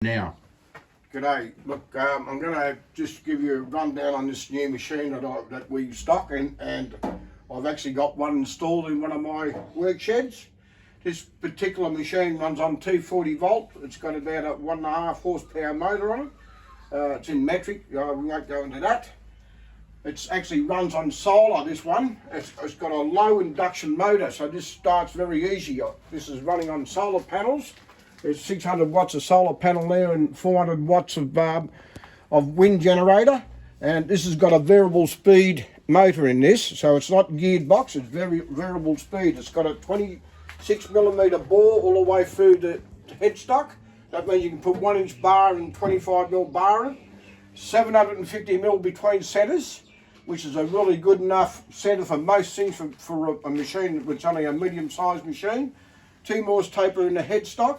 now. G'day. Look, I'm going to just give you a rundown on this new machine that we stock, and I've actually got one installed in one of my work sheds. This particular machine runs on 240 volt. It's got about a 1.5 horsepower motor on it. It's in metric. We won't go into that. It actually runs on solar, this one. It's got a low induction motor, so this starts very easy. This is running on solar panels. There's 600 watts of solar panel there and 400 watts of wind generator. And this has got a variable speed motor in this, so it's not geared box, it's very variable speed. It's got a 26mm bore all the way through the headstock. That means you can put 1-inch bar and 25mm bar in. 750mm between centers, which is a really good enough center for most things for a machine which is only a medium-sized machine. 2 Morse taper in the headstock.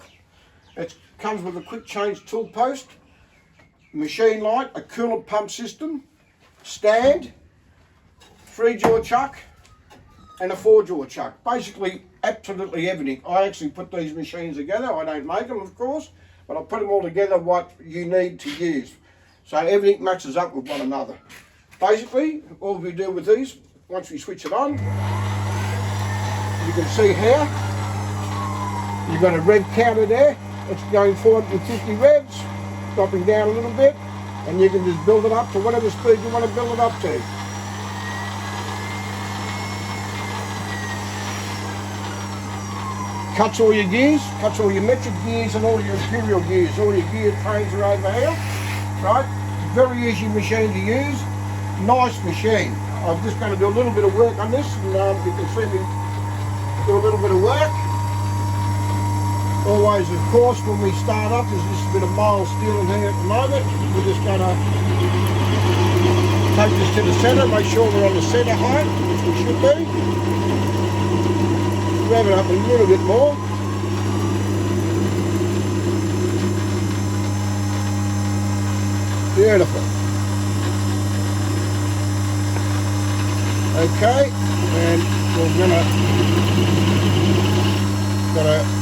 It comes with a quick change tool post, machine light, a coolant pump system, stand, 3-jaw chuck and a 4-jaw chuck. Basically absolutely everything. I actually put these machines together. I don't make them, of course, but I put them all together what you need to use. So everything matches up with one another. Basically, all we do with these, once we switch it on, you can see here, you've got a rev counter there. It's going 450 revs, dropping down a little bit, and you can just build it up to whatever speed you want to build it up to. Cuts all your gears, cuts all your metric gears and all your imperial gears. All your gear trains are over here, right? Very easy machine to use, nice machine. I'm just going to do a little bit of work on this, and you can see me do a little bit of work. Always, of course, when we start up, there's just a bit of mild steel in here at the moment. We're just going to take this to the centre, make sure we're on the centre height, which we should be. Rev it up a little bit more. Beautiful. Okay, and we're got a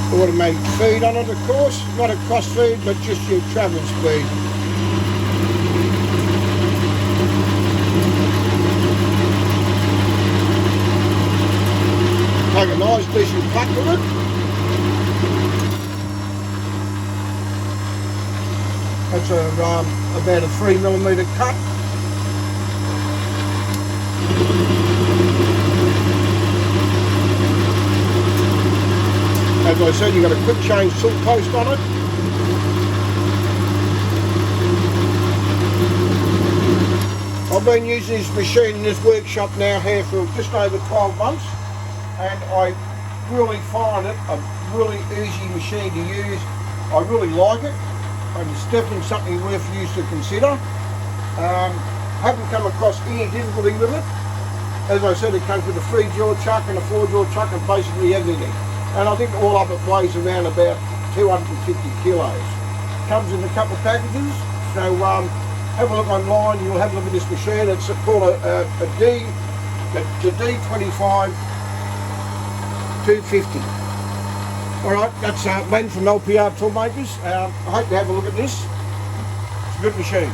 automatic feed on it, of course, not a cross feed, but just your travel speed. Take a nice decent cut with it. That's about a 3mm cut. As I said, you've got a quick change tool post on it. I've been using this machine in this workshop now here for just over 12 months, and I really find it a really easy machine to use. I really like it, and it's definitely something worth you to consider. Haven't come across any difficulty with it. As I said, it comes with a 3-jaw chuck and a 4-jaw chuck and basically everything. And I think all up it weighs around about 250 kilos. Comes in a couple of packages, so have a look online, you'll have a look at this machine. It's called a D250V. Alright, that's Lathe from LPR Toolmakers. I hope you have a look at this. It's a good machine.